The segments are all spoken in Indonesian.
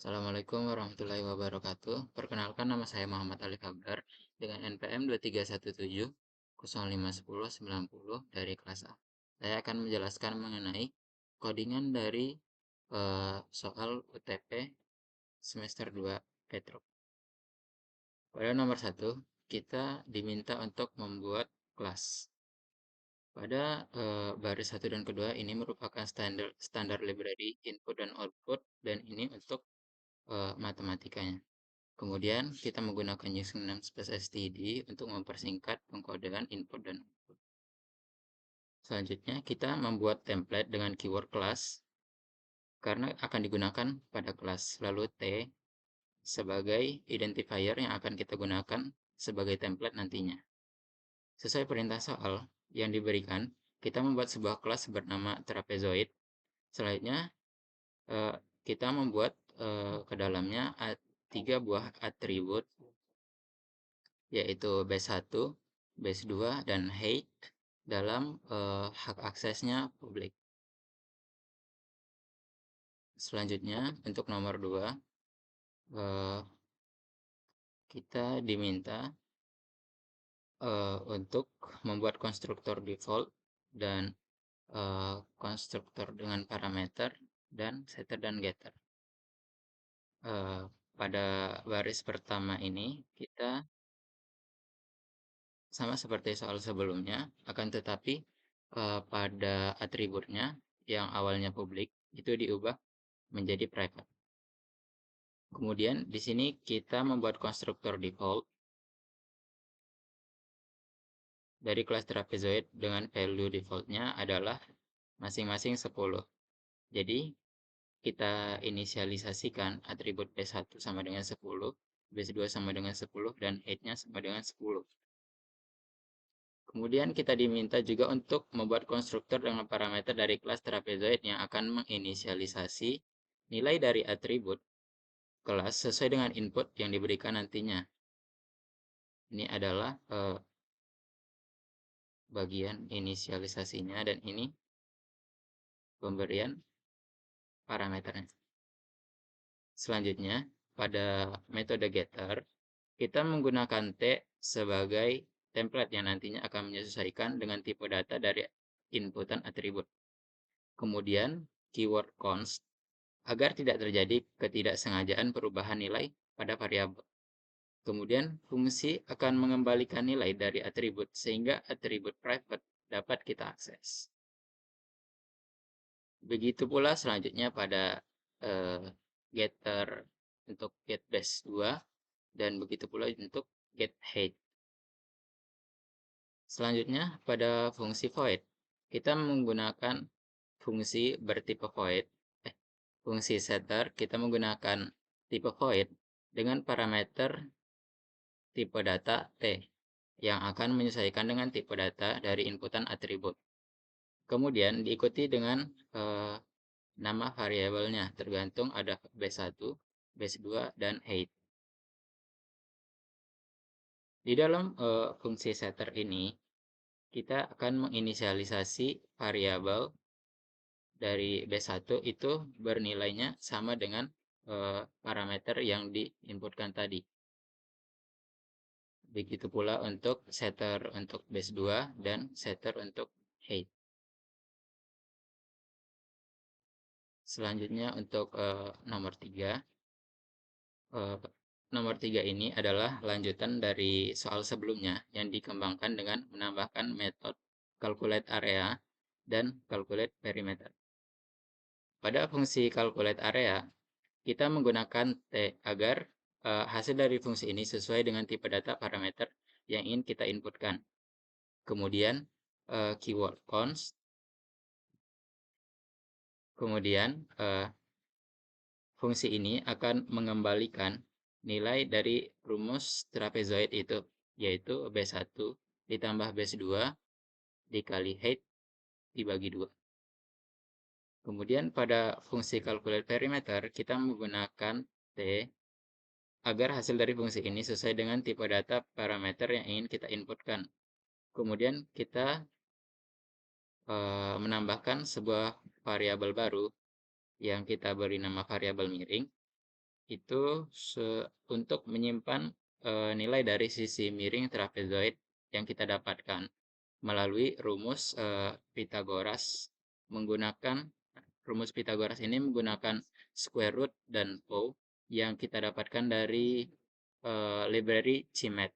Assalamualaikum warahmatullahi wabarakatuh. Perkenalkan, nama saya Muhammad Alif Akbar dengan NPM 2317 051090 dari kelas A. Saya akan menjelaskan mengenai codingan dari soal UTP semester 2 Petro. Pada nomor 1, kita diminta untuk membuat kelas. Pada baris 1 dan kedua ini merupakan standar library input dan output, dan ini untuk matematikanya. Kemudian kita menggunakan using namespace std untuk mempersingkat pengkodean input dan output. Selanjutnya kita membuat template dengan keyword class karena akan digunakan pada kelas. Lalu T sebagai identifier yang akan kita gunakan sebagai template nantinya. Sesuai perintah soal yang diberikan, kita membuat sebuah kelas bernama trapezoid. Selanjutnya kita membuat ke dalamnya 3 buah atribut, yaitu base1, base2, dan height dalam hak aksesnya publik. Selanjutnya untuk nomor 2, kita diminta untuk membuat konstruktor default dan konstruktor dengan parameter dan setter dan getter. Pada baris pertama ini kita sama seperti soal sebelumnya, akan tetapi pada atributnya yang awalnya publik itu diubah menjadi private. Kemudian di sini kita membuat konstruktor default dari kelas trapezoid dengan value defaultnya adalah masing-masing 10. Jadi kita inisialisasikan atribut base1 sama dengan 10, base2 sama dengan 10, dan height-nya sama dengan 10. Kemudian kita diminta juga untuk membuat konstruktor dengan parameter dari kelas trapezoid yang akan menginisialisasi nilai dari atribut kelas sesuai dengan input yang diberikan nantinya. Ini adalah bagian inisialisasinya, dan ini pemberian parameternya. Selanjutnya, pada metode getter, kita menggunakan T sebagai template yang nantinya akan menyesuaikan dengan tipe data dari inputan atribut. Kemudian, keyword const agar tidak terjadi ketidaksengajaan perubahan nilai pada variabel. Kemudian, fungsi akan mengembalikan nilai dari atribut sehingga atribut private dapat kita akses. Begitu pula selanjutnya pada getter untuk get base2, dan begitu pula untuk get height. Selanjutnya pada fungsi void, kita menggunakan fungsi bertipe void. Fungsi setter kita menggunakan tipe void dengan parameter tipe data T yang akan menyesuaikan dengan tipe data dari inputan atribut. Kemudian diikuti dengan nama variabelnya, tergantung ada base1, base2, dan height. Di dalam fungsi setter ini, kita akan menginisialisasi variabel dari base1 itu bernilainya sama dengan parameter yang diinputkan tadi. Begitu pula untuk setter untuk base2 dan setter untuk height. Selanjutnya untuk nomor 3. Nomor 3 ini adalah lanjutan dari soal sebelumnya yang dikembangkan dengan menambahkan metode calculate area dan calculate perimeter. Pada fungsi calculate area, kita menggunakan T agar hasil dari fungsi ini sesuai dengan tipe data parameter yang ingin kita inputkan. Kemudian keyword const, kemudian fungsi ini akan mengembalikan nilai dari rumus trapezoid itu, yaitu B1 ditambah B2 dikali height dibagi 2. Kemudian pada fungsi calculate perimeter, kita menggunakan T agar hasil dari fungsi ini sesuai dengan tipe data parameter yang ingin kita inputkan. Kemudian kita menambahkan sebuah variabel baru yang kita beri nama variabel miring. itu untuk menyimpan nilai dari sisi miring trapezoid yang kita dapatkan melalui rumus Pythagoras. Menggunakan rumus Pythagoras ini menggunakan square root dan POW yang kita dapatkan dari library CMAT.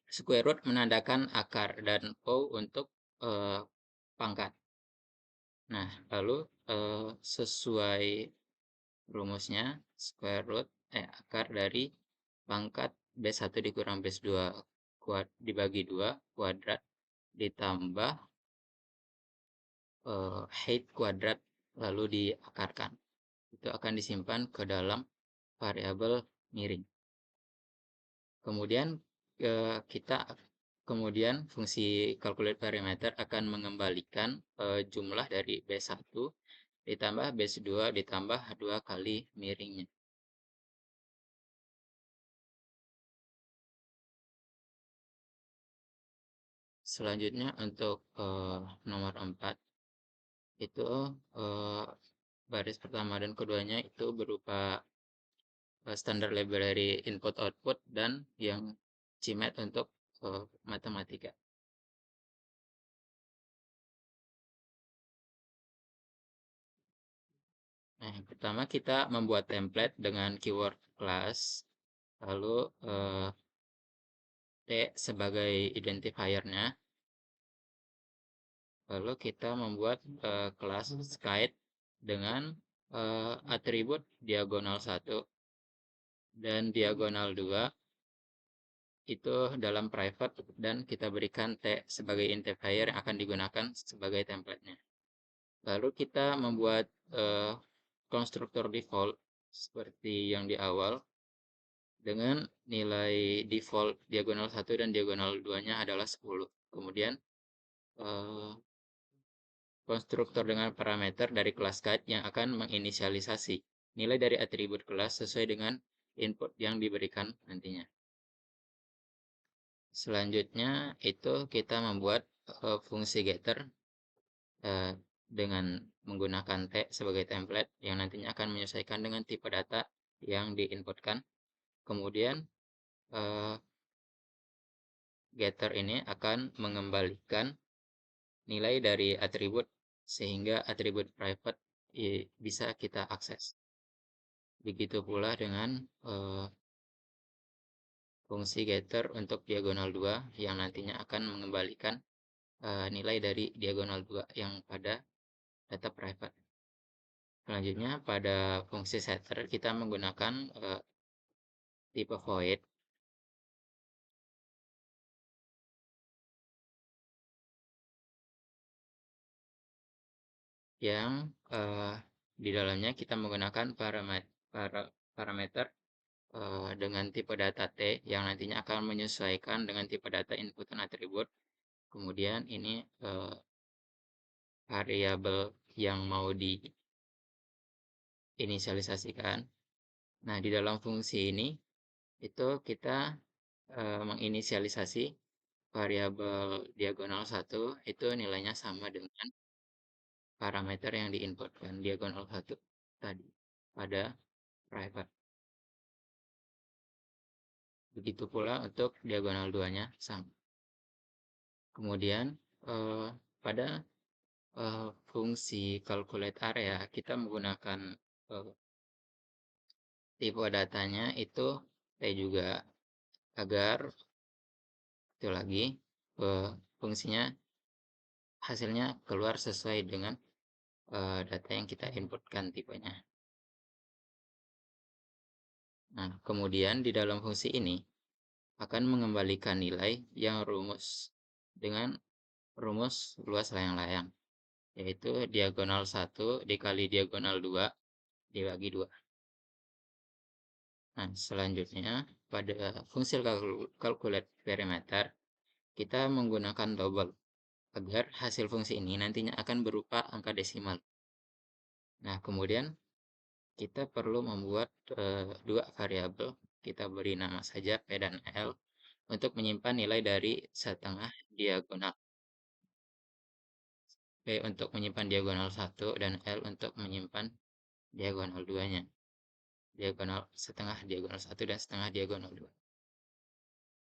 Square root menandakan akar dan POW untuk pangkat. Nah, lalu sesuai rumusnya, square root akar dari pangkat B1 dikurang B2 dibagi 2 kuadrat ditambah height kuadrat lalu diakarkan. Itu akan disimpan ke dalam variabel miring. Kemudian kita fungsi calculate parameter akan mengembalikan jumlah dari B1 ditambah B2 ditambah 2 kali miringnya. Selanjutnya untuk nomor 4 itu baris pertama dan keduanya itu berupa standar library input output dan yang CMAT untuk matematika. Nah, yang pertama kita membuat template dengan keyword class, lalu T sebagai identifiernya, lalu kita membuat kelas kite dengan atribut diagonal 1 dan diagonal 2 itu dalam private dan kita berikan T sebagai identifier yang akan digunakan sebagai template-nya. Lalu kita membuat konstruktor default seperti yang di awal dengan nilai default diagonal 1 dan diagonal 2-nya adalah 10. Kemudian konstruktor dengan parameter dari kelas kite yang akan menginisialisasi nilai dari atribut kelas sesuai dengan input yang diberikan nantinya. Selanjutnya itu kita membuat fungsi getter dengan menggunakan T sebagai template yang nantinya akan menyesuaikan dengan tipe data yang diinputkan. Kemudian getter ini akan mengembalikan nilai dari atribut sehingga atribut private bisa kita akses. Begitu pula dengan fungsi getter untuk diagonal 2 yang nantinya akan mengembalikan nilai dari diagonal 2 yang pada data private. Selanjutnya pada fungsi setter kita menggunakan tipe void yang di dalamnya kita menggunakan parameter dengan tipe data T yang nantinya akan menyesuaikan dengan tipe data inputan atribut. Kemudian ini variabel yang mau diinisialisasikan. Nah, di dalam fungsi ini itu kita menginisialisasi variabel diagonal 1 itu nilainya sama dengan parameter yang diinputkan diagonal 1 tadi pada private. Begitu pula untuk diagonal 2-nya sama. Kemudian pada fungsi calculate area kita menggunakan tipe datanya itu T juga agar itu lagi fungsinya hasilnya keluar sesuai dengan data yang kita inputkan tipenya. Nah, kemudian di dalam fungsi ini akan mengembalikan nilai yang dengan rumus luas layang-layang, yaitu diagonal 1 dikali diagonal 2 dibagi 2. Nah, selanjutnya pada fungsi calculate parameter kita menggunakan double agar hasil fungsi ini nantinya akan berupa angka desimal. Nah, kemudian kita perlu membuat dua variabel, kita beri nama saja P dan L untuk menyimpan nilai dari setengah diagonal. P untuk menyimpan diagonal 1 dan L untuk menyimpan diagonal 2-nya. diagonal setengah diagonal 1 dan setengah diagonal 2.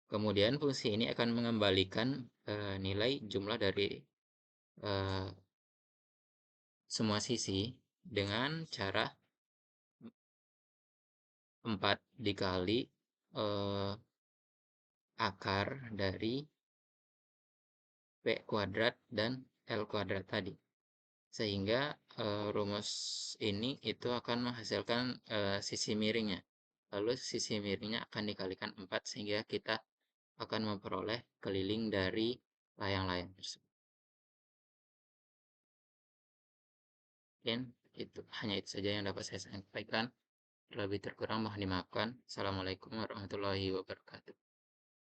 Kemudian fungsi ini akan mengembalikan nilai jumlah dari eh, semua sisi dengan cara 4 dikali akar dari P kuadrat dan L kuadrat tadi. Sehingga rumus ini itu akan menghasilkan sisi miringnya. Lalu sisi miringnya akan dikalikan 4 sehingga kita akan memperoleh keliling dari layang-layang tersebut. Mungkin hanya itu saja yang dapat saya sampaikan. Lebih terkurang mohon dimaafkan. Assalamualaikum warahmatullahi wabarakatuh.